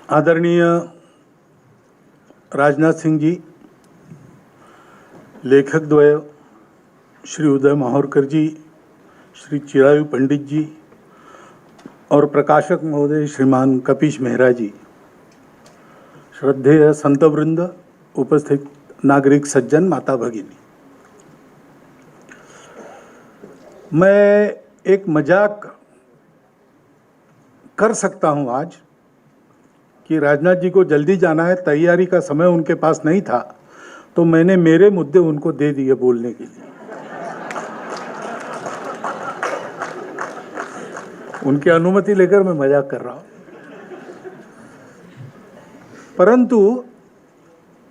आदरणीय राजनाथ सिंह जी, लेखक द्वय श्री उदय माहौरकर जी, श्री चिरायु पंडित जी और प्रकाशक महोदय श्रीमान कपीश मेहरा जी, श्रद्धेय संतवृंद, उपस्थित नागरिक सज्जन, माता भगिनी, मैं एक मजाक कर सकता हूं आज कि राजनाथ जी को जल्दी जाना है, तैयारी का समय उनके पास नहीं था, तो मैंने मेरे मुद्दे उनको दे दिए बोलने के लिए। उनकी अनुमति लेकर मैं मजाक कर रहा हूं। परंतु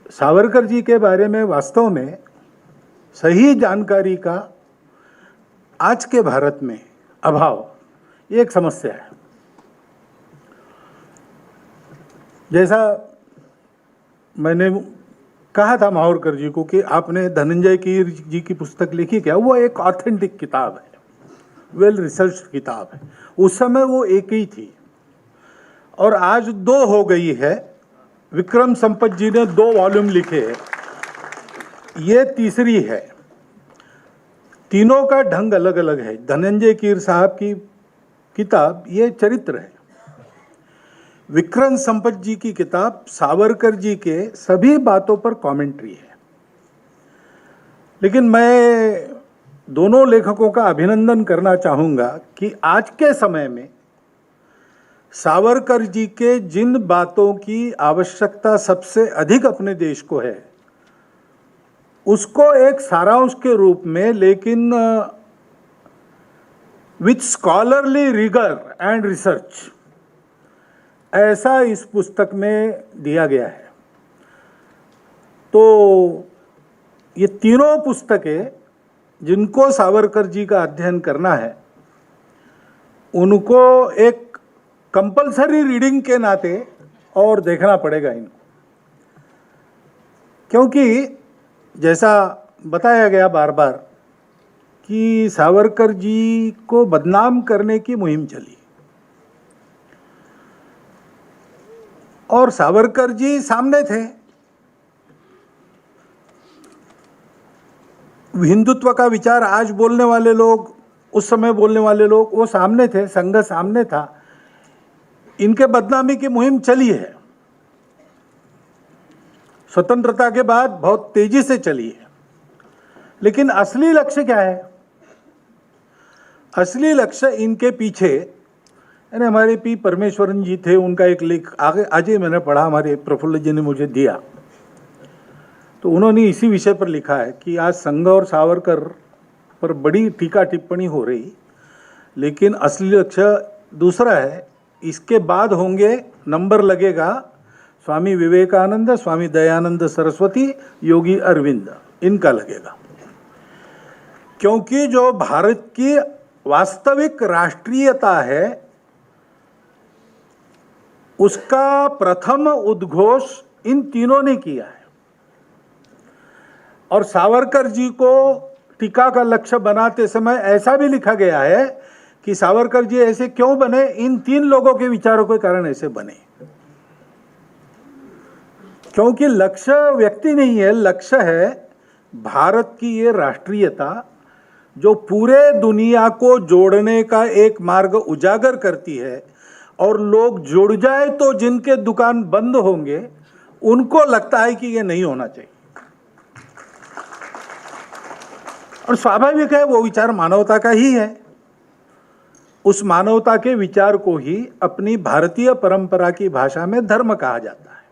सावरकर जी के बारे में वास्तव में सही जानकारी का आज के भारत में अभाव ये एक समस्या है। जैसा मैंने कहा था माहौरकर जी को कि आपने धनंजय कीर जी की पुस्तक लिखी क्या, वो एक ऑथेंटिक किताब है, वेल रिसर्च किताब है। उस समय वो एक ही थी और आज दो हो गई है। विक्रम संपत जी ने 2 वॉल्यूम लिखे हैं, ये तीसरी है। तीनों का ढंग अलग अलग है। धनंजय कीर साहब की किताब ये चरित्र है, विक्रम संपत जी की किताब सावरकर जी के सभी बातों पर कमेंट्री है। लेकिन मैं दोनों लेखकों का अभिनंदन करना चाहूंगा कि आज के समय में सावरकर जी के जिन बातों की आवश्यकता सबसे अधिक अपने देश को है, उसको एक सारांश के रूप में, लेकिन with scholarly rigour and research, ऐसा इस पुस्तक में दिया गया है। तो ये तीनों पुस्तकें जिनको सावरकर जी का अध्ययन करना है, उनको एक कंपलसरी रीडिंग के नाते और देखना पड़ेगा इनको, क्योंकि जैसा बताया गया बार बार कि सावरकर जी को बदनाम करने की मुहिम चली और सावरकर जी सामने थे। हिंदुत्व का विचार आज बोलने वाले लोग, उस समय बोलने वाले लोग, वो सामने थे, संघ सामने था। इनके बदनामी की मुहिम चली है, स्वतंत्रता के बाद बहुत तेजी से चली है। लेकिन असली लक्ष्य क्या है? असली लक्ष्य इनके पीछे, यानी हमारे पी परमेश्वरन जी थे, उनका एक लेख आगे आज ही मैंने पढ़ा, हमारे प्रफुल्ल जी ने मुझे दिया, तो उन्होंने इसी विषय पर लिखा है कि आज संघ और सावरकर पर बड़ी टीका टिप्पणी हो रही, लेकिन असली लक्ष्य दूसरा है। इसके बाद होंगे, नंबर लगेगा स्वामी विवेकानंद, स्वामी दयानंद सरस्वती, योगी अरविंद, इनका लगेगा। क्योंकि जो भारत की वास्तविक राष्ट्रीयता है, उसका प्रथम उद्घोष इन तीनों ने किया है। और सावरकर जी को टीका का लक्ष्य बनाते समय ऐसा भी लिखा गया है कि सावरकर जी ऐसे क्यों बने, इन 3 लोगों के विचारों के कारण ऐसे बने। क्योंकि लक्ष्य व्यक्ति नहीं है, लक्ष्य है भारत की ये राष्ट्रीयता, जो पूरे दुनिया को जोड़ने का एक मार्ग उजागर करती है। और लोग जुड़ जाए तो जिनके दुकान बंद होंगे, उनको लगता है कि ये नहीं होना चाहिए। और स्वाभाविक है, वो विचार मानवता का ही है। उस मानवता के विचार को ही अपनी भारतीय परंपरा की भाषा में धर्म कहा जाता है।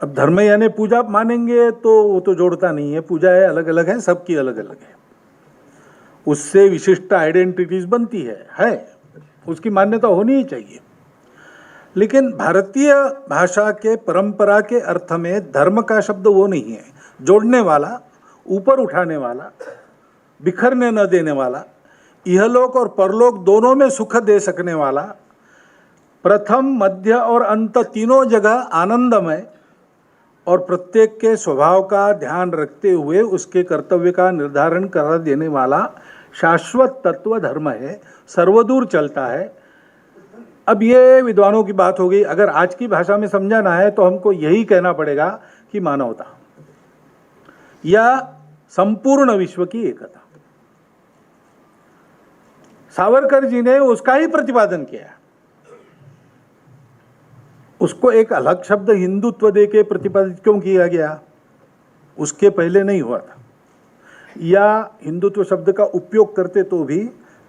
अब धर्म यानी पूजा मानेंगे तो वो तो जोड़ता नहीं है, पूजा है, अलग अलग है, सबकी अलग अलग है, उससे विशिष्ट आइडेंटिटीज बनती है, उसकी मान्यता होनी ही चाहिए। लेकिन भारतीय भाषा के परंपरा के अर्थ में धर्म का शब्द वो नहीं है, जोड़ने वाला, ऊपर उठाने वाला, बिखरने न देने वाला, इहलोक और परलोक दोनों में सुख दे सकने वाला, प्रथम मध्य और अंत तीनों जगह आनंदमय और प्रत्येक के स्वभाव का ध्यान रखते हुए उसके कर्तव्य का निर्धारण कर देने वाला शाश्वत तत्व धर्म है, सर्वदूर चलता है। अब ये विद्वानों की बात हो गई। अगर आज की भाषा में समझाना है तो हमको यही कहना पड़ेगा कि मानवता या संपूर्ण विश्व की एकता। सावरकर जी ने उसका ही प्रतिपादन किया। उसको एक अलग शब्द हिंदुत्व दे के प्रतिपादित क्यों किया गया? उसके पहले नहीं हुआ था। या हिंदुत्व शब्द का उपयोग करते तो भी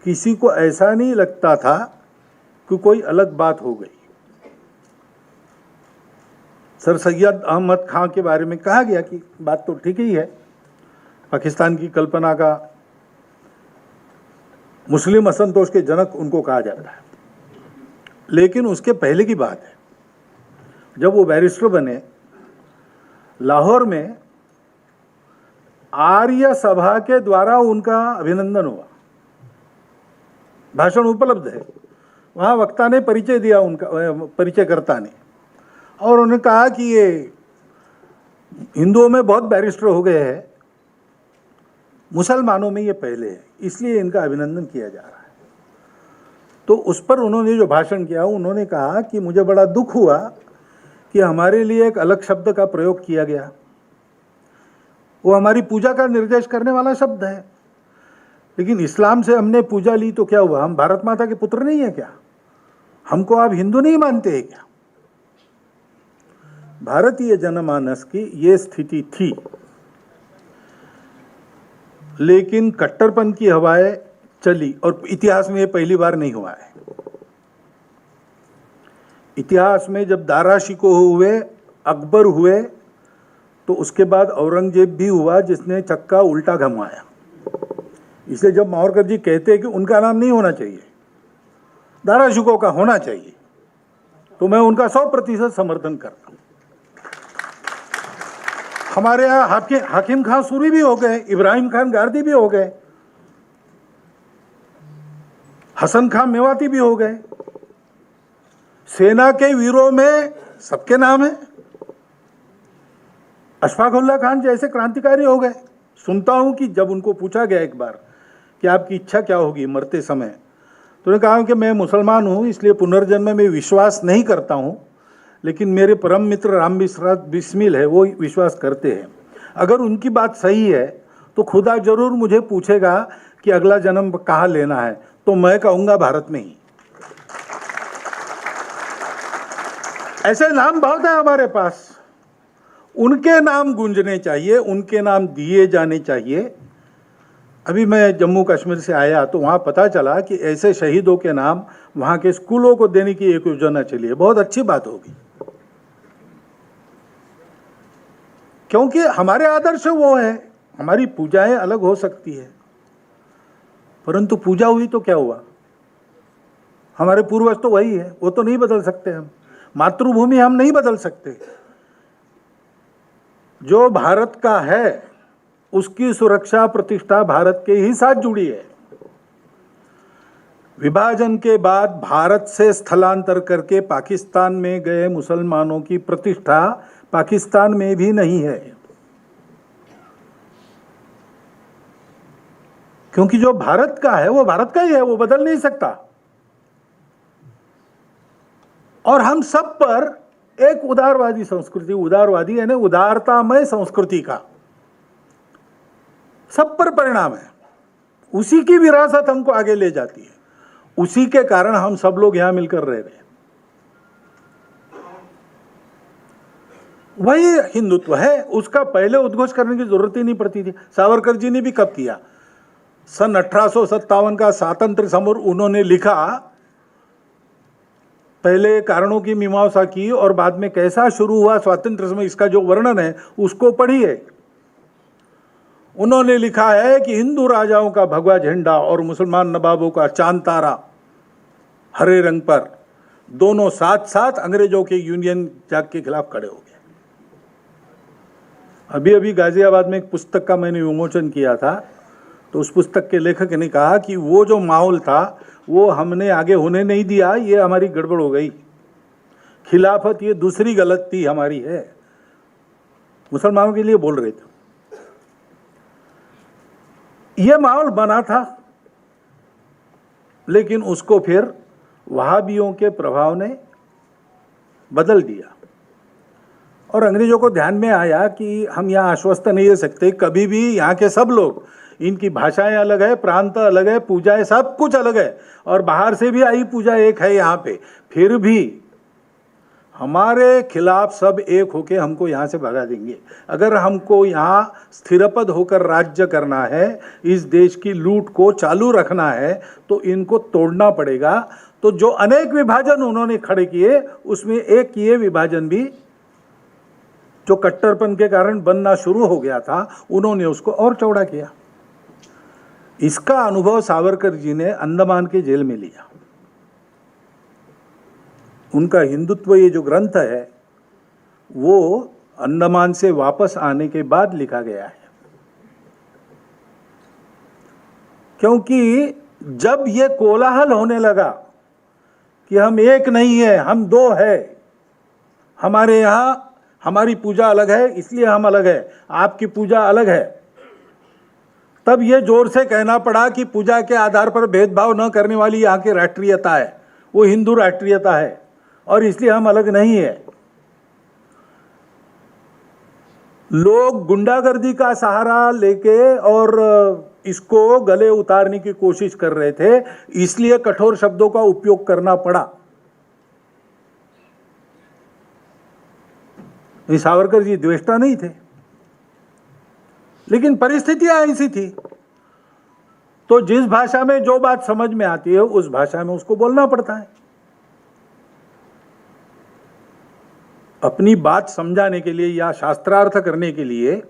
किसी को ऐसा नहीं लगता था कि कोई अलग बात हो गई। सर सैयद अहमद खां के बारे में कहा गया कि बात तो ठीक ही है, पाकिस्तान की कल्पना का मुस्लिम असंतोष के जनक उनको कहा जाता है। लेकिन उसके पहले की बात है, जब वो बैरिस्टर बने, लाहौर में आर्य सभा के द्वारा उनका अभिनंदन हुआ। भाषण उपलब्ध है। वहाँ वक्ता ने परिचय दिया, उनका परिचयकर्ता ने, और उन्होंने कहा कि ये हिंदुओं में बहुत बैरिस्टर हो गए हैं, मुसलमानों में ये पहले है, इसलिए इनका अभिनंदन किया जा रहा है। तो उस पर उन्होंने जो भाषण किया, उन्होंने कहा कि मुझे बड़ा दुख हुआ कि हमारे लिए एक अलग शब्द का प्रयोग किया गया। वो हमारी पूजा का निर्देश करने वाला शब्द है, लेकिन इस्लाम से हमने पूजा ली तो क्या हुआ? हम भारत माता के पुत्र नहीं है क्या? हमको आप हिंदू नहीं मानते हैं क्या? भारतीय जनमानस की ये स्थिति थी, लेकिन कट्टरपन की हवाएं चली और इतिहास में ये पहली बार नहीं हुआ है। इतिहास में जब दारा शिकोह हुए, अकबर हुए, तो उसके बाद औरंगजेब भी हुआ जिसने चक्का उल्टा घुमाया। इसलिए जब मावरकर जी कहते हैं कि उनका नाम नहीं होना चाहिए, दारा शिकोह का होना चाहिए, तो मैं उनका 100% समर्थन करता हूं। हमारे यहाँ हाकिम खान सूरी भी हो गए, इब्राहिम खान गारदी भी हो गए, हसन खान मेवाती भी हो गए। सेना के वीरों में सबके नाम है। अशफाक उल्लाह खान जैसे क्रांतिकारी हो गए। सुनता हूं कि जब उनको पूछा गया एक बार कि आपकी इच्छा क्या होगी मरते समय, तो उन्होंने कहा कि मैं मुसलमान हूं, इसलिए पुनर्जन्म में विश्वास नहीं करता हूं, लेकिन मेरे परम मित्र राम बिस्मिल है, वो विश्वास करते हैं। अगर उनकी बात सही है तो खुदा जरूर मुझे पूछेगा कि अगला जन्म कहाँ लेना है, तो मैं कहूँगा भारत में ही। ऐसे नाम बहुत है हमारे पास, उनके नाम गूंजने चाहिए, उनके नाम दिए जाने चाहिए। अभी मैं जम्मू कश्मीर से आया तो वहाँ पता चला कि ऐसे शहीदों के नाम वहाँ के स्कूलों को देने की एक योजना चली है। बहुत अच्छी बात होगी, क्योंकि हमारे आदर्श वो है। हमारी पूजाएं अलग हो सकती है, परंतु पूजा हुई तो क्या हुआ? हमारे पूर्वज तो वही है, वो तो नहीं बदल सकते हम। मातृभूमि हम नहीं बदल सकते। जो भारत का है उसकी सुरक्षा प्रतिष्ठा भारत के ही साथ जुड़ी है। विभाजन के बाद भारत से स्थलांतर करके पाकिस्तान में गए मुसलमानों की प्रतिष्ठा पाकिस्तान में भी नहीं है, क्योंकि जो भारत का है वो भारत का ही है, वो बदल नहीं सकता। और हम सब पर एक उदारवादी संस्कृति, उदारवादी यानी उदारतामय संस्कृति का सब पर परिणाम है। उसी की विरासत हमको आगे ले जाती है। उसी के कारण हम सब लोग यहां मिलकर रह रहे हैं। वही हिंदुत्व है, उसका पहले उद्घोष करने की जरूरत ही नहीं पड़ती थी। सावरकर जी ने भी कब किया? सन 1857 का स्वातंत्र समर उन्होंने लिखा, पहले कारणों की मीमांसा की और बाद में कैसा शुरू हुआ स्वातंत्र समय, इसका जो वर्णन है उसको पढ़िए। उन्होंने लिखा है कि हिंदू राजाओं का भगवा झंडा और मुसलमान नवाबों का चांद तारा हरे रंग पर, दोनों साथ साथ अंग्रेजों के यूनियन जैक के खिलाफ खड़े हो गए। अभी अभी गाजियाबाद में एक पुस्तक का मैंने विमोचन किया था, तो उस पुस्तक के लेखक ने कहा कि वो जो माहौल था वो हमने आगे होने नहीं दिया, ये हमारी गड़बड़ हो गई। खिलाफत ये दूसरी गलती हमारी है। मुसलमानों के लिए बोल रहे थे। ये माहौल बना था, लेकिन उसको फिर वहाबियों के प्रभाव ने बदल दिया। और अंग्रेजों को ध्यान में आया कि हम यहाँ आश्वस्त नहीं रह सकते कभी भी, यहाँ के सब लोग, इनकी भाषाएं अलग है, प्रांत अलग है, पूजाएं सब कुछ अलग है, और बाहर से भी आई पूजा एक है यहाँ पे, फिर भी हमारे खिलाफ सब एक होके हमको यहाँ से भगा देंगे। अगर हमको यहाँ स्थिरपद होकर राज्य करना है, इस देश की लूट को चालू रखना है, तो इनको तोड़ना पड़ेगा। तो जो अनेक विभाजन उन्होंने खड़े किए, उसमें एक ये विभाजन भी जो कट्टरपन के कारण बनना शुरू हो गया था, उन्होंने उसको और चौड़ा किया। इसका अनुभव सावरकर जी ने अंडमान के जेल में लिया। उनका हिंदुत्व ये जो ग्रंथ है वो अंडमान से वापस आने के बाद लिखा गया है, क्योंकि जब ये कोलाहल होने लगा कि हम एक नहीं है, हम दो है, हमारे यहाँ हमारी पूजा अलग है इसलिए हम अलग है, आपकी पूजा अलग है, तब ये जोर से कहना पड़ा कि पूजा के आधार पर भेदभाव न करने वाली यहाँ की राष्ट्रीयता है, वो हिंदू राष्ट्रीयता है, और इसलिए हम अलग नहीं है। लोग गुंडागर्दी का सहारा लेके और इसको गले उतारने की कोशिश कर रहे थे, इसलिए कठोर शब्दों का उपयोग करना पड़ा। सावरकर जी द्वेष्टा नहीं थे, लेकिन परिस्थितियां ऐसी थी, तो जिस भाषा में जो बात समझ में आती है उस भाषा में उसको बोलना पड़ता है। अपनी बात समझाने के लिए या शास्त्रार्थ करने के लिए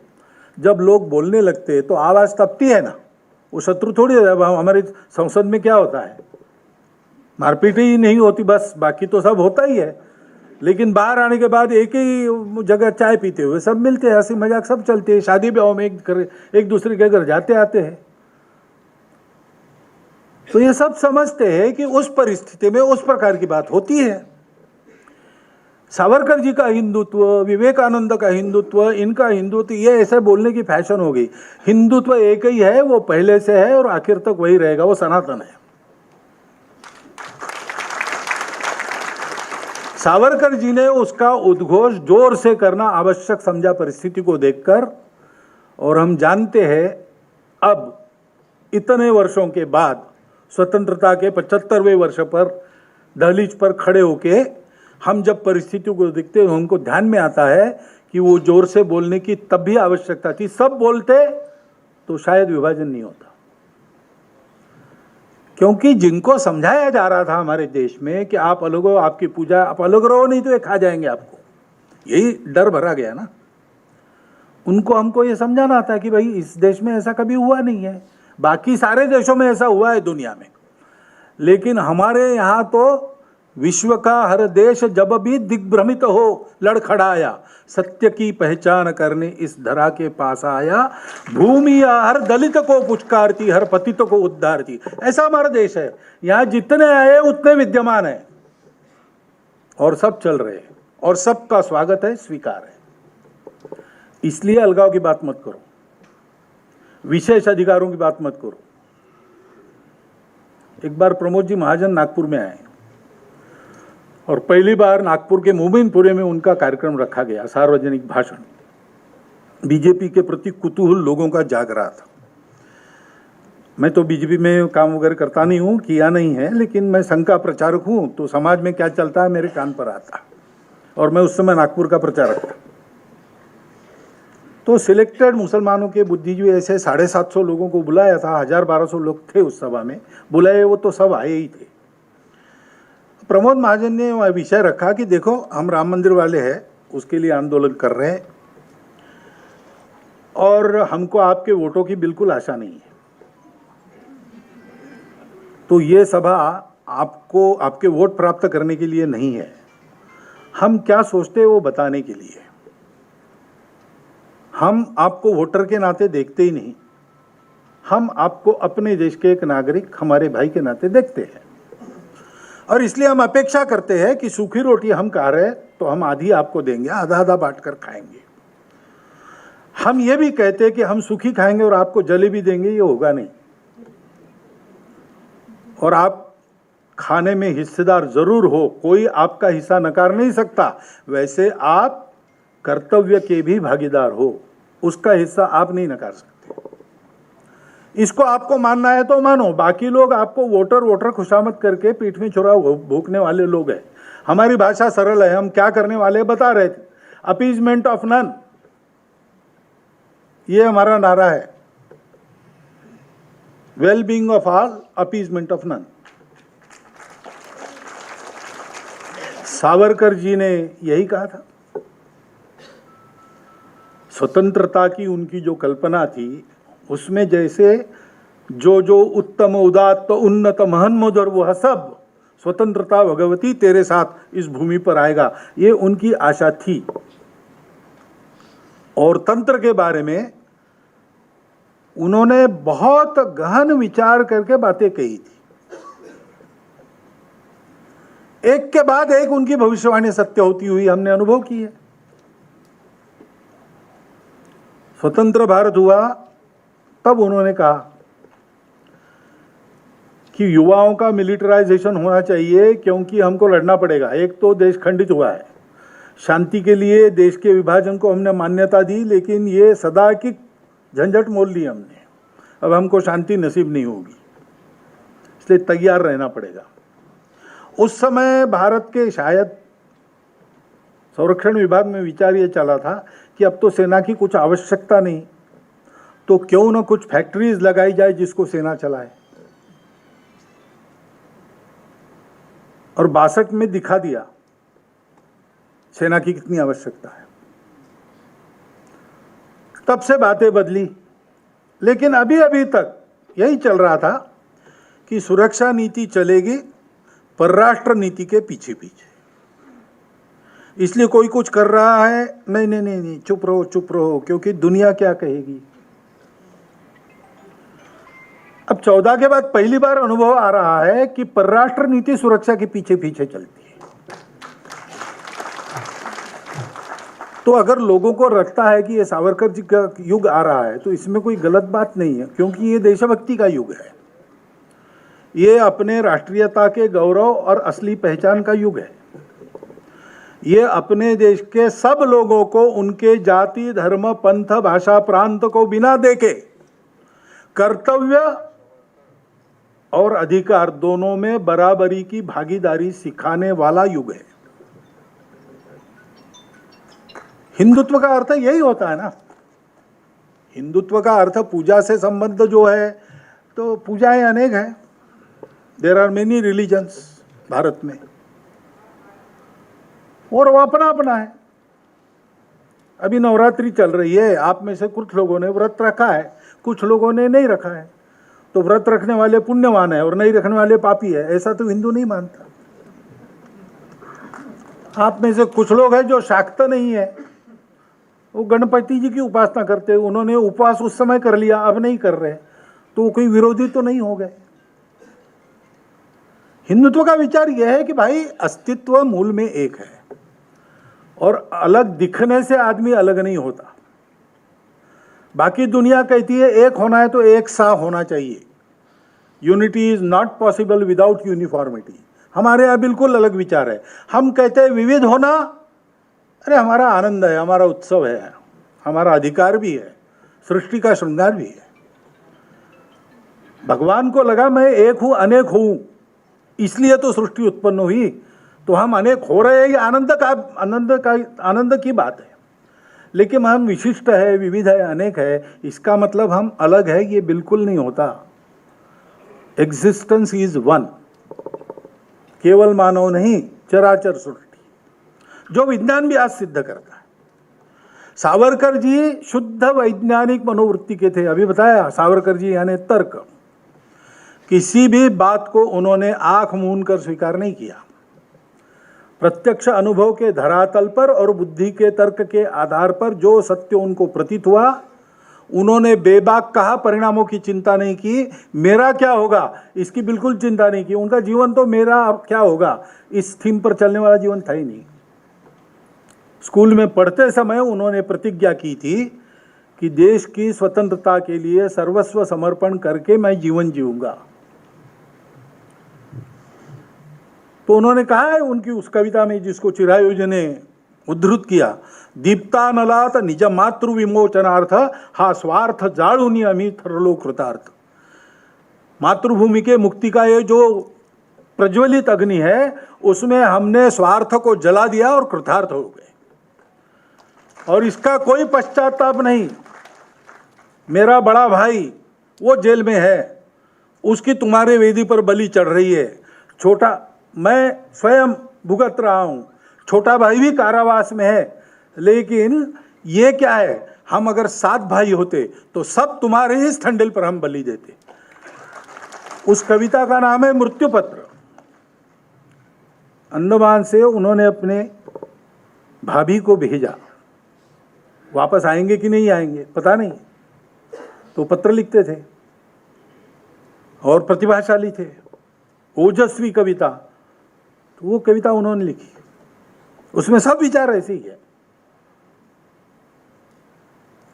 जब लोग बोलने लगते तो आवाज तपती है ना, वो शत्रु थोड़ी है। हमारे संसद में क्या होता है, मारपीट ही नहीं होती बस, बाकी तो सब होता ही है। लेकिन बाहर आने के बाद एक ही जगह चाय पीते हुए सब मिलते हैं, हंसी मजाक सब चलते हैं, शादी ब्याह में एक दूसरे के घर जाते आते हैं। तो ये सब समझते हैं कि उस परिस्थिति में उस प्रकार की बात होती है। सावरकर जी का हिंदुत्व, विवेकानंद का हिंदुत्व, इनका हिंदुत्व, ये ऐसे बोलने की फैशन हो गई। हिंदुत्व एक ही है, वो पहले से है और आखिर तक वही रहेगा, वो सनातन है। सावरकर जी ने उसका उद्घोष जोर से करना आवश्यक समझा परिस्थिति को देखकर, और हम जानते हैं अब इतने वर्षों के बाद स्वतंत्रता के 75वें वर्ष पर दहलीज पर खड़े होके हम जब परिस्थितियों को देखते हैं, हमको ध्यान में आता है कि वो जोर से बोलने की तब भी आवश्यकता थी। सब बोलते तो शायद विभाजन नहीं होता, क्योंकि जिनको समझाया जा रहा था हमारे देश में कि आप अलग हो, आपकी पूजा, आप अलग रहो नहीं तो ये खा जाएंगे आपको, यही डर भरा गया ना। उनको हमको ये समझाना था कि भाई इस देश में ऐसा कभी हुआ नहीं है, बाकी सारे देशों में ऐसा हुआ है दुनिया में, लेकिन हमारे यहाँ तो विश्व का हर देश जब भी दिग्भ्रमित हो लड़खड़ाया, सत्य की पहचान करने इस धरा के पास आया, भूमि हर दलित को पुचकारती, हर पतित को उद्धारती। ऐसा हमारा देश है, यहाँ जितने आए उतने विद्यमान है और सब चल रहे हैं और सबका स्वागत है, स्वीकार है। इसलिए अलगाव की बात मत करो, विशेष अधिकारों की बात मत करो। एक बार प्रमोद जी महाजन नागपुर में आए और पहली बार नागपुर के मोमिनपुरे में उनका कार्यक्रम रखा गया, सार्वजनिक भाषण। बीजेपी के प्रति कुतूहल लोगों का जाग रहा था। मैं तो बीजेपी में काम वगैरह करता नहीं हूँ, किया नहीं है, लेकिन मैं संघ का प्रचारक हूँ, तो समाज में क्या चलता है मेरे कान पर आता, और मैं उस समय नागपुर का प्रचारक था। तो सिलेक्टेड मुसलमानों के बुद्धिजीवी ऐसे 750 लोगों को बुलाया था, 1000-1200 लोग थे उस सभा में, बुलाए वो तो सब आए ही थे। प्रमोद महाजन ने वह विषय रखा कि देखो हम राम मंदिर वाले हैं, उसके लिए आंदोलन कर रहे हैं और हमको आपके वोटों की बिल्कुल आशा नहीं है, तो ये सभा आपको आपके वोट प्राप्त करने के लिए नहीं है, हम क्या सोचते हैं वो बताने के लिए। हम आपको वोटर के नाते देखते ही नहीं, हम आपको अपने देश के एक नागरिक, हमारे भाई के नाते देखते हैं, और इसलिए हम अपेक्षा करते हैं कि सूखी रोटी हम खा रहे हैं तो हम आधी आपको देंगे, आधा आधा बांट कर खाएंगे। हम ये भी कहते हैं कि हम सूखी खाएंगे और आपको जलेबी देंगे, ये होगा नहीं। और आप खाने में हिस्सेदार जरूर हो, कोई आपका हिस्सा नकार नहीं सकता, वैसे आप कर्तव्य के भी भागीदार हो, उसका हिस्सा आप नहीं नकार सकते। इसको आपको मानना है तो मानो, बाकी लोग आपको वोटर खुशामद करके पीठ में छुरा भूखने वाले लोग हैं। हमारी भाषा सरल है, हम क्या करने वाले बता रहे थे, अपीजमेंट ऑफ नन, ये हमारा नारा है, well being of all, appeasement of none. Savarkar ji ने यही कहा था। स्वतंत्रता की उनकी जो कल्पना थी, उसमें जैसे जो उत्तम उदात्त उन्नत महन मधुर वह सब स्वतंत्रता भगवती तेरे साथ इस भूमि पर आएगा, ये उनकी आशा थी। और तंत्र के बारे में उन्होंने बहुत गहन विचार करके बातें कही थी। एक के बाद एक उनकी भविष्यवाणी सत्य होती हुई हमने अनुभव की है। स्वतंत्र भारत हुआ तब उन्होंने कहा कि युवाओं का मिलिटराइजेशन होना चाहिए, क्योंकि हमको लड़ना पड़ेगा। एक तो देश खंडित हुआ है, शांति के लिए देश के विभाजन को हमने मान्यता दी, लेकिन ये सदा की झंझट मोल ली हमने, अब हमको शांति नसीब नहीं होगी, इसलिए तैयार रहना पड़ेगा। उस समय भारत के शायद संरक्षण विभाग में विचार ये चला था कि अब तो सेना की कुछ आवश्यकता नहीं, तो क्यों न कुछ फैक्ट्रीज लगाई जाए जिसको सेना चलाए। और 62 में दिखा दिया सेना की कितनी आवश्यकता है। तब से बातें बदली, लेकिन अभी अभी तक यही चल रहा था कि सुरक्षा नीति चलेगी परराष्ट्र नीति के पीछे पीछे। इसलिए कोई कुछ कर रहा है, नहीं नहीं नहीं नहीं, चुप रहो, क्योंकि दुनिया क्या कहेगी। अब 14 के बाद पहली बार अनुभव आ रहा है कि परराष्ट्र नीति सुरक्षा के पीछे पीछे चलती है। तो अगर लोगों को लगता है कि ये सावरकर जी का युग आ रहा है, तो इसमें कोई गलत बात नहीं है, क्योंकि ये देशभक्ति का युग है, ये अपने राष्ट्रीयता के गौरव और असली पहचान का युग है। ये अपने देश के सब लोगों को उनके जाति, धर्म, पंथ, भाषा, प्रांत को बिना देखे कर्तव्य और अधिकार दोनों में बराबरी की भागीदारी सिखाने वाला युग है। हिंदुत्व का अर्थ यही होता है ना। हिंदुत्व का अर्थ पूजा से संबंध जो है, तो पूजाएं अनेक हैं, there are many religions Bharat में, और वो अपना अपना है। अभी नवरात्रि चल रही है, आप में से कुछ लोगों ने व्रत रखा है, कुछ लोगों ने नहीं रखा है, तो व्रत रखने वाले पुण्यवान है और नहीं रखने वाले पापी है, ऐसा तो हिंदू नहीं मानता। आप में से कुछ लोग हैं जो शाक्त नहीं है, वो गणपति जी की उपासना करते हैं, उन्होंने उपवास उस समय कर लिया, अब नहीं कर रहे, तो कोई विरोधी तो नहीं हो गए। हिंदुत्व का विचार यह है कि भाई अस्तित्व मूल में एक है, और अलग दिखने से आदमी अलग नहीं होता। बाकी दुनिया कहती है एक होना है तो एक सा होना चाहिए, unity is not possible without uniformity. हमारे यहाँ बिल्कुल अलग विचार है, हम कहते हैं विविध होना, अरे हमारा आनंद है, हमारा उत्सव है, हमारा अधिकार भी है, सृष्टि का श्रृंगार भी है। भगवान को लगा मैं एक हूं अनेक हूं, इसलिए तो सृष्टि उत्पन्न हुई, तो हम अनेक हो रहे हैं, ये आनंद की बात है। लेकिन हम विशिष्ट है, विविध है, अनेक है, इसका मतलब हम अलग है, ये बिल्कुल नहीं होता। एग्जिस्टेंस इज वन, केवल मानव नहीं, चराचर सृष्टि, जो विज्ञान भी आज सिद्ध करता है। सावरकर जी शुद्ध वैज्ञानिक मनोवृत्ति के थे, अभी बताया सावरकर जी यानी तर्क। किसी भी बात को उन्होंने आंख मूंद कर स्वीकार नहीं किया। प्रत्यक्ष अनुभव के धरातल पर और बुद्धि के तर्क के आधार पर जो सत्य उनको प्रतीत हुआ, उन्होंने बेबाक कहा, परिणामों की चिंता नहीं की। मेरा क्या होगा इसकी बिल्कुल चिंता नहीं की। उनका जीवन तो मेरा क्या होगा इस थीम पर चलने वाला जीवन था ही नहीं। स्कूल में पढ़ते समय उन्होंने प्रतिज्ञा की थी कि देश की स्वतंत्रता के लिए सर्वस्व समर्पण करके मैं जीवन जीऊंगा। तो उन्होंने कहा है उनकी उस कविता में, जिसको चिरायुजी ने उद्धृत किया, दीप्तानलात निज मातृ विमोचनार्थ हा स्वार्थ जाळूनी आम्ही ठरलो कृतार्थ। मातृभूमि के मुक्ति का ये जो प्रज्वलित अग्नि है, उसमें हमने स्वार्थ को जला दिया और कृतार्थ हो गए, और इसका कोई पश्चाताप नहीं। मेरा बड़ा भाई वो जेल में है, उसकी तुम्हारे वेदी पर बलि चढ़ रही है। छोटा, मैं स्वयं भुगत रहा हूं, छोटा भाई भी कारावास में है, लेकिन ये क्या है, हम अगर 7 भाई होते तो सब तुम्हारे ही ठंडेल पर हम बलि देते। उस कविता का नाम है मृत्यु पत्र। अंडमान से उन्होंने अपने भाभी को भेजा, वापस आएंगे कि नहीं आएंगे पता नहीं, तो पत्र लिखते थे और प्रतिभाशाली थे, ओजस्वी कविता। तो वो कविता उन्होंने लिखी, उसमें सब विचार ऐसे ही है।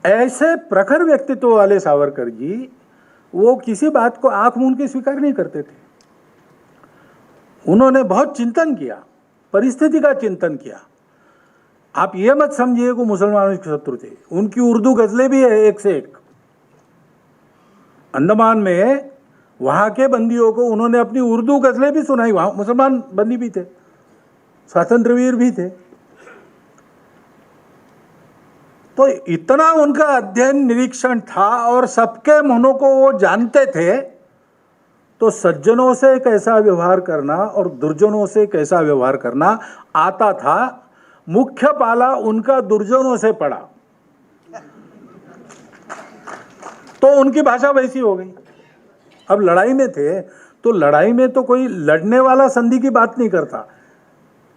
ऐसे प्रखर व्यक्तित्व वाले सावरकर जी, वो किसी बात को आंख मूंद के स्वीकार नहीं करते थे। उन्होंने बहुत चिंतन किया, परिस्थिति का चिंतन किया। आप ये मत समझिए कि मुसलमानों के शत्रु थे, उनकी उर्दू गजलें भी है एक से एक। अंडमान में वहां के बंदियों को उन्होंने अपनी उर्दू गजलें भी सुनाई। वहां मुसलमान बंदी भी थे, स्वातंत्रवीर भी थे। तो इतना उनका अध्ययन निरीक्षण था और सबके मनों को वो जानते थे। तो सज्जनों से कैसा व्यवहार करना और दुर्जनों से कैसा व्यवहार करना आता था। मुख्य पाला उनका दुर्जनों से पड़ा, तो उनकी भाषा वैसी हो गई। अब लड़ाई में थे, तो लड़ाई में तो कोई लड़ने वाला संधि की बात नहीं करता,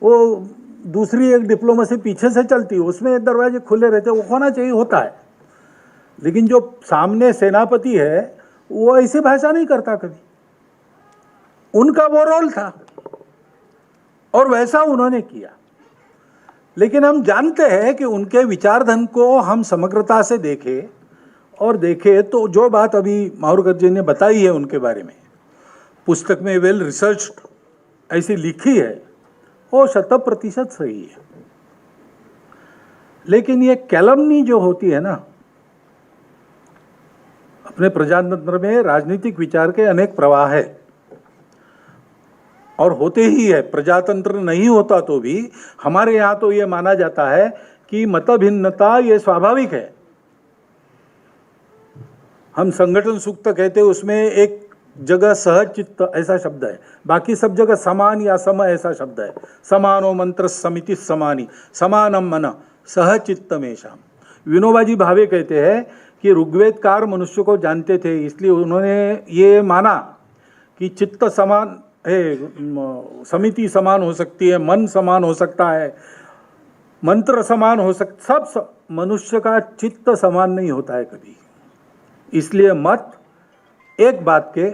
वो दूसरी एक डिप्लोमेसी पीछे से चलती है, उसमें दरवाजे खुले रहते, वो होना चाहिए, होता है। लेकिन जो सामने सेनापति है वो ऐसी भाषा नहीं करता कभी। उनका वो रोल था और वैसा उन्होंने किया। लेकिन हम जानते हैं कि उनके विचारधन को हम समग्रता से देखें और देखें तो जो बात अभी मावरकर जी ने बताई है उनके बारे में, पुस्तक में वेल रिसर्च्ड ऐसी लिखी है, वो 100% सही है। लेकिन ये कैलमनी जो होती है ना, अपने प्रजातंत्र में राजनीतिक विचार के अनेक प्रवाह है और होते ही है। प्रजातंत्र नहीं होता तो भी हमारे यहाँ तो ये माना जाता है कि मतभिन्नता ये स्वाभाविक है। हम संगठन सूक्त कहते हैं, उसमें एक जगह सहज चित्त ऐसा शब्द है, बाकी सब जगह समान या सम ऐसा शब्द है। समानो मंत्र समिति समानी समानम मन सहज चित्तमेशाम। विनोबाजी भावे कहते हैं कि ऋग्वेदकार मनुष्य को जानते थे, इसलिए उन्होंने ये माना कि चित्त समान है, समिति समान हो सकती है, मन समान हो सकता है, मंत्र समान हो सकता, सब मनुष्य का चित्त समान नहीं होता है कभी। इसलिए मत एक बात के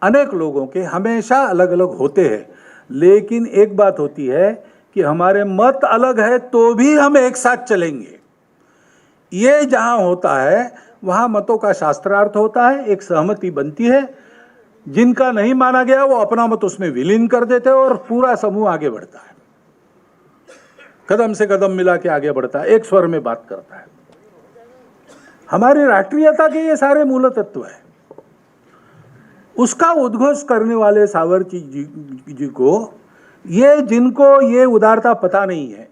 अनेक लोगों के हमेशा अलग अलग होते हैं। लेकिन एक बात होती है कि हमारे मत अलग है तो भी हम एक साथ चलेंगे। ये जहाँ होता है वहाँ मतों का शास्त्रार्थ होता है, एक सहमति बनती है। जिनका नहीं माना गया वो अपना मत उसमें विलीन कर देते हैं और पूरा समूह आगे बढ़ता है, कदम से कदम मिला के आगे बढ़ता है, एक स्वर में बात करता है। हमारी राष्ट्रीयता के ये सारे मूल तत्व है। उसका उद्घोष करने वाले सावरकर जी को, ये जिनको ये उदारता पता नहीं है,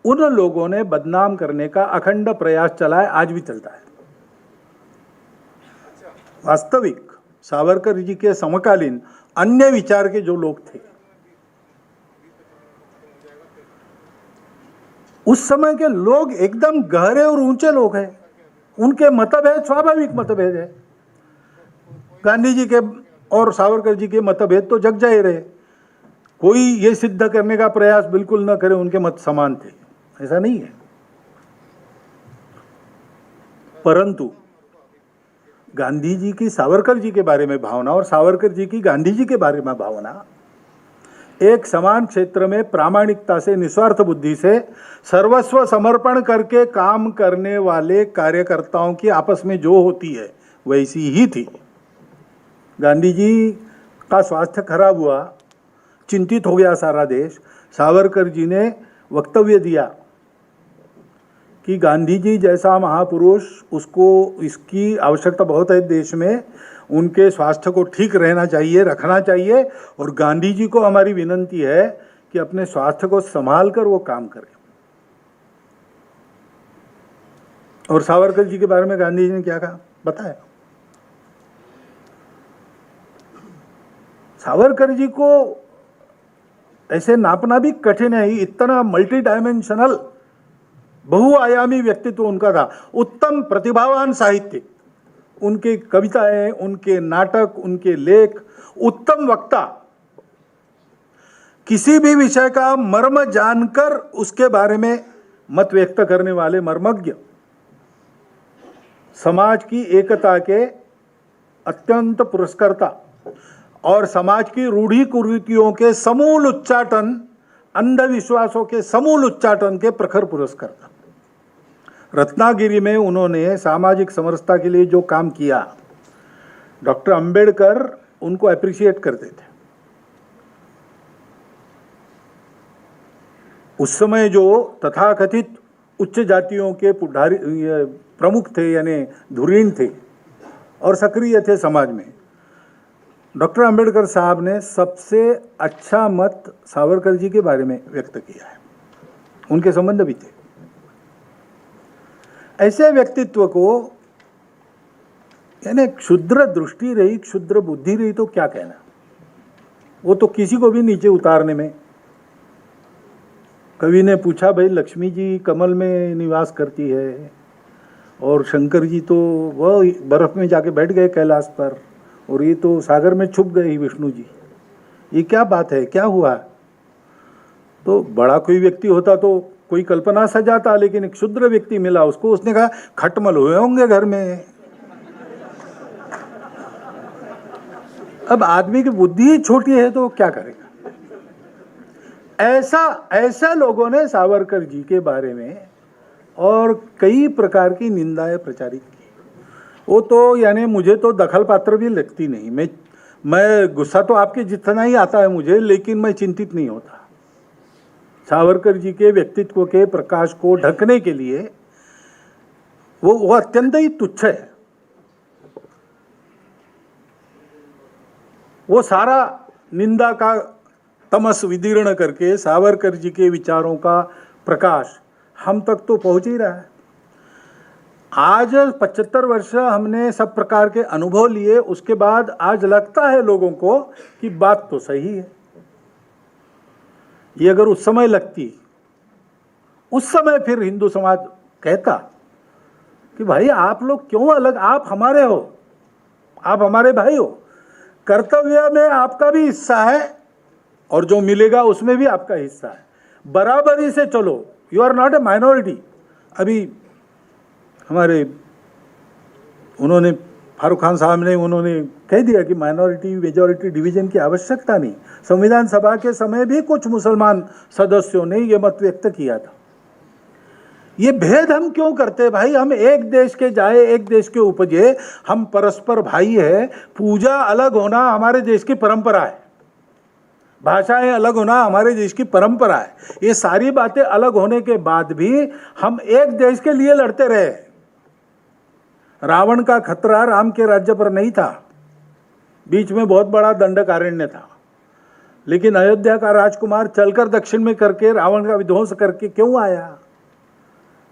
उन लोगों ने बदनाम करने का अखंड प्रयास चलाया, आज भी चलता है। वास्तविक सावरकर जी के समकालीन अन्य विचार के जो लोग थे, उस समय के लोग एकदम गहरे और ऊंचे लोग हैं। उनके मतभेद स्वाभाविक मतभेद है। गांधी जी के और सावरकर जी के मतभेद तो जग जाहिर है। कोई ये सिद्ध करने का प्रयास बिल्कुल न करे उनके मत समान थे, ऐसा नहीं है। परंतु गांधी जी की सावरकर जी के बारे में भावना और सावरकर जी की गांधी जी के बारे में भावना एक समान क्षेत्र में प्रामाणिकता से, निस्वार्थ बुद्धि से, सर्वस्व समर्पण करके काम करने वाले कार्यकर्ताओं की आपस में जो होती है वैसी ही थी। गांधी जी का स्वास्थ्य खराब हुआ, चिंतित हो गया सारा देश। सावरकर जी ने वक्तव्य दिया कि गांधी जी जैसा महापुरुष, उसको इसकी आवश्यकता बहुत है देश में, उनके स्वास्थ्य को ठीक रहना चाहिए, रखना चाहिए, और गांधी जी को हमारी विनती है कि अपने स्वास्थ्य को संभाल कर वो काम करें। और सावरकर जी के बारे में गांधी जी ने क्या कहा बताया। सावरकर जी को ऐसे नापना भी कठिन है, इतना मल्टी डायमेंशनल बहुआयामी व्यक्तित्व उनका था। उत्तम प्रतिभावान साहित्यिक, उनके कविताएं, उनके नाटक, उनके लेख, उत्तम वक्ता, किसी भी विषय का मर्म जानकर उसके बारे में मत व्यक्त करने वाले मर्मज्ञ, समाज की एकता के अत्यंत पुरस्कर्ता और समाज की रूढ़ी कुरीतियों के समूल उच्चाटन, अंधविश्वासों के समूल उच्चाटन के प्रखर पुरस्कर्ता। रत्नागिरी में उन्होंने सामाजिक समरसता के लिए जो काम किया, डॉक्टर अंबेडकर उनको अप्रिशिएट करते थे। उस समय जो तथाकथित उच्च जातियों के प्रमुख थे, यानी धुरीण थे और सक्रिय थे समाज में, डॉक्टर अंबेडकर साहब ने सबसे अच्छा मत सावरकर जी के बारे में व्यक्त किया है। उनके संबंध भी थे। ऐसे व्यक्तित्व को, यानी क्षुद्र दृष्टि रही, क्षुद्र बुद्धि रही तो क्या कहना, वो तो किसी को भी नीचे उतारने में। कवि ने पूछा, भाई लक्ष्मी जी कमल में निवास करती है और शंकर जी तो वह बर्फ में जाके बैठ गए कैलाश पर, और ये तो सागर में छुप गए विष्णु जी, ये क्या बात है, क्या हुआ। तो बड़ा कोई व्यक्ति होता तो कोई कल्पना सजाता, लेकिन एक क्षुद्र व्यक्ति मिला उसको, उसने कहा खटमल हुए होंगे घर में। अब आदमी की बुद्धि ही छोटी है तो क्या करेगा। ऐसा लोगों ने सावरकर जी के बारे में और कई प्रकार की निंदाएं प्रचारित की। वो तो यानी मुझे तो दखल पात्र भी लगती नहीं। मैं गुस्सा तो आपके जितना ही आता है मुझे, लेकिन मैं चिंतित नहीं होता। सावरकर जी के व्यक्तित्व के प्रकाश को ढकने के लिए वो अत्यंत ही तुच्छ है। वो सारा निंदा का तमस विदीर्ण करके सावरकर जी के विचारों का प्रकाश हम तक तो पहुंच ही रहा है। आज 75 वर्ष हमने सब प्रकार के अनुभव लिए, उसके बाद आज लगता है लोगों को कि बात तो सही है। ये अगर उस समय लगती, उस समय फिर हिंदू समाज कहता कि भाई आप लोग क्यों अलग, आप हमारे हो, आप हमारे भाई हो, कर्तव्य में आपका भी हिस्सा है और जो मिलेगा उसमें भी आपका हिस्सा है, बराबरी से चलो, you are not a minority. अभी हमारे उन्होंने फारूक खान साहब ने उन्होंने कह दिया कि माइनॉरिटी मेजॉरिटी डिवीजन की आवश्यकता नहीं। संविधान सभा के समय भी कुछ मुसलमान सदस्यों ने यह मत व्यक्त किया था। ये भेद हम क्यों करते भाई, हम एक देश के जाए, एक देश के उपजे, हम परस्पर भाई है। पूजा अलग होना हमारे देश की परंपरा है, भाषाएं अलग होना हमारे देश की परंपरा है। ये सारी बातें अलग होने के बाद भी हम एक देश के लिए लड़ते रहे। रावण का खतरा राम के राज्य पर नहीं था, बीच में बहुत बड़ा दंडकारण्य था, लेकिन अयोध्या का राजकुमार चलकर दक्षिण में करके रावण का विध्वंस करके क्यों आया?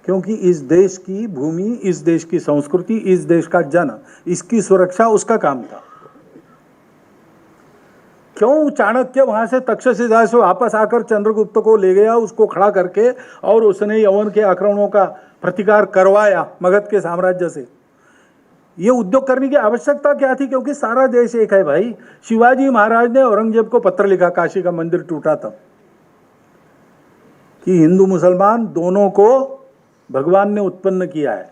क्योंकि इस देश की भूमि, इस देश की संस्कृति, इस देश का जन, इसकी सुरक्षा उसका काम था। क्यों चाणक्य वहां से तक्षशिला से वापस आकर चंद्रगुप्त को ले गया, उसको खड़ा करके, और उसने यवन के आक्रमणों का प्रतिकार करवाया मगध के साम्राज्य से। ये उद्योग करने की आवश्यकता क्या थी? क्योंकि सारा देश एक है भाई। शिवाजी महाराज ने औरंगजेब को पत्र लिखा, काशी का मंदिर टूटा तब, कि हिंदू मुसलमान दोनों को भगवान ने उत्पन्न किया है,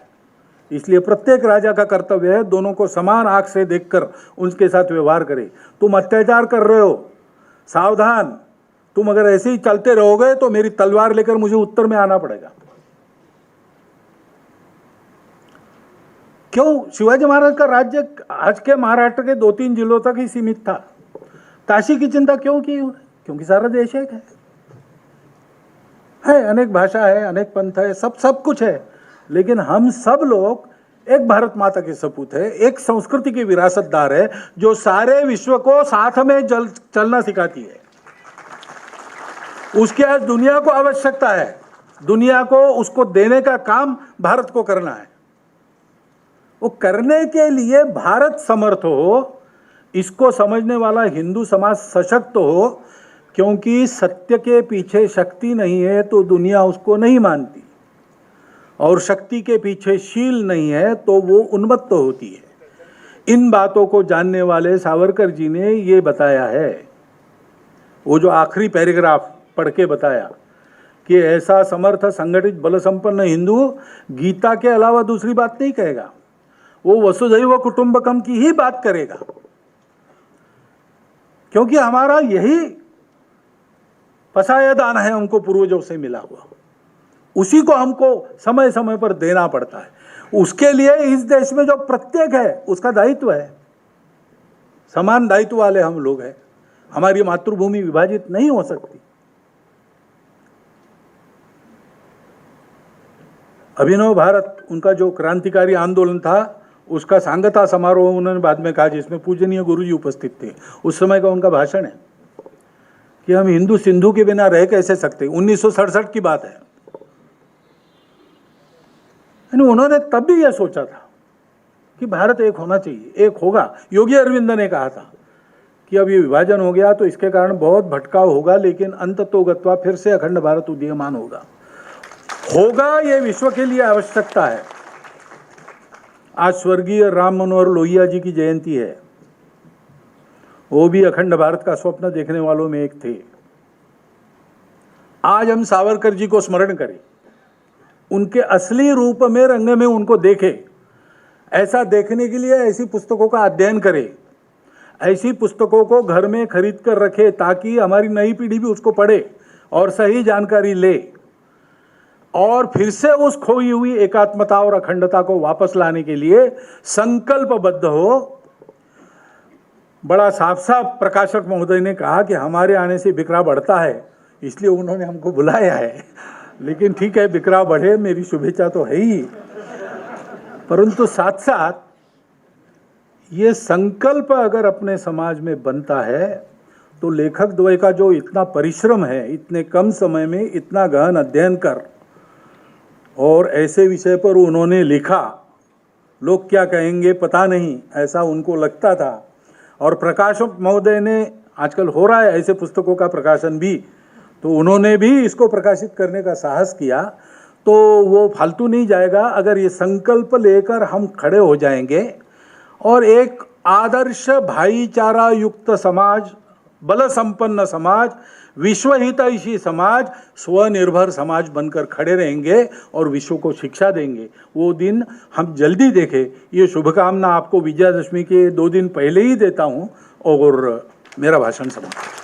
इसलिए प्रत्येक राजा का कर्तव्य है दोनों को समान आंख से देखकर उनके साथ व्यवहार करे। तुम अत्याचार कर रहे हो, सावधान, तुम अगर ऐसे ही चलते रहोगे तो मेरी तलवार लेकर मुझे उत्तर में आना पड़ेगा। क्यों? शिवाजी महाराज का राज्य आज के महाराष्ट्र के 2-3 जिलों तक ही सीमित था। काशी की चिंता क्यों की? क्योंकि सारा देश एक है, अनेक भाषा है, अनेक पंथ है, सब कुछ है, लेकिन हम सब लोग एक भारत माता के सपूत है, एक संस्कृति के विरासतदार है जो सारे विश्व को साथ में चलना सिखाती है। उसकी आज दुनिया को आवश्यकता है, दुनिया को उसको देने का काम भारत को करना है। वो करने के लिए भारत समर्थ हो, इसको समझने वाला हिंदू समाज सशक्त हो, क्योंकि सत्य के पीछे शक्ति नहीं है तो दुनिया उसको नहीं मानती, और शक्ति के पीछे शील नहीं है तो वो उन्मत्त होती है। इन बातों को जानने वाले सावरकर जी ने ये बताया है, वो जो आखिरी पैराग्राफ पढ़ के बताया कि ऐसा समर्थ संगठित बल संपन्न हिंदू गीता के अलावा दूसरी बात नहीं कहेगा, वो वसुधैव कुटुंबकम की ही बात करेगा, क्योंकि हमारा यही पसाया दान है, हमको पूर्वजों से मिला हुआ, उसी को हमको समय समय पर देना पड़ता है। उसके लिए इस देश में जो प्रत्येक है उसका दायित्व है, समान दायित्व वाले हम लोग हैं। हमारी मातृभूमि विभाजित नहीं हो सकती। अभिनव भारत उनका जो क्रांतिकारी आंदोलन था, उसका सांगता समारोह उन्होंने बाद में कहा, जिसमें पूजनीय गुरुजी उपस्थित थे। उस समय का उनका भाषण है कि हम हिंदू सिंधु के बिना रह कैसे सकते। 1967 की बात है। उन्होंने तब भी यह सोचा था कि भारत एक होना चाहिए, एक होगा। योगी अरविंद ने कहा था कि अब ये विभाजन हो गया तो इसके कारण बहुत भटकाव होगा, लेकिन अंततोगत्वा फिर से अखंड भारत उदीयमान होगा। ये विश्व के लिए आवश्यकता है। आज स्वर्गीय राम मनोहर लोहिया जी की जयंती है। वो भी अखंड भारत का स्वप्न देखने वालों में एक थे। आज हम सावरकर जी को स्मरण करें, उनके असली रूप में, रंग में उनको देखें। ऐसा देखने के लिए ऐसी पुस्तकों का अध्ययन करें, ऐसी पुस्तकों को घर में खरीद कर रखें, ताकि हमारी नई पीढ़ी भी उसको पढ़े और सही जानकारी ले, और फिर से उस खोई हुई एकात्मता और अखंडता को वापस लाने के लिए संकल्पबद्ध हो। बड़ा साफ साफ प्रकाशक महोदय ने कहा कि हमारे आने से बिखरा बढ़ता है, इसलिए उन्होंने हमको बुलाया है। लेकिन ठीक है, बिखरा बढ़े, मेरी शुभेच्छा तो है ही, परंतु साथ साथ ये संकल्प अगर अपने समाज में बनता है तो लेखक द्वय का जो इतना परिश्रम है, इतने कम समय में इतना गहन अध्ययन कर और ऐसे विषय पर उन्होंने लिखा, लोग क्या कहेंगे पता नहीं, ऐसा उनको लगता था। और प्रकाशक महोदय ने, आजकल हो रहा है ऐसे पुस्तकों का प्रकाशन भी, तो उन्होंने भी इसको प्रकाशित करने का साहस किया। तो वो फालतू नहीं जाएगा अगर ये संकल्प लेकर हम खड़े हो जाएंगे और एक आदर्श भाईचारा युक्त समाज, बल संपन्न समाज, विश्वहितैषी समाज, स्वनिर्भर समाज बनकर खड़े रहेंगे और विश्व को शिक्षा देंगे। वो दिन हम जल्दी देखें। ये शुभकामना आपको विजयादशमी के 2 दिन पहले ही देता हूँ और मेरा भाषण समाप्त।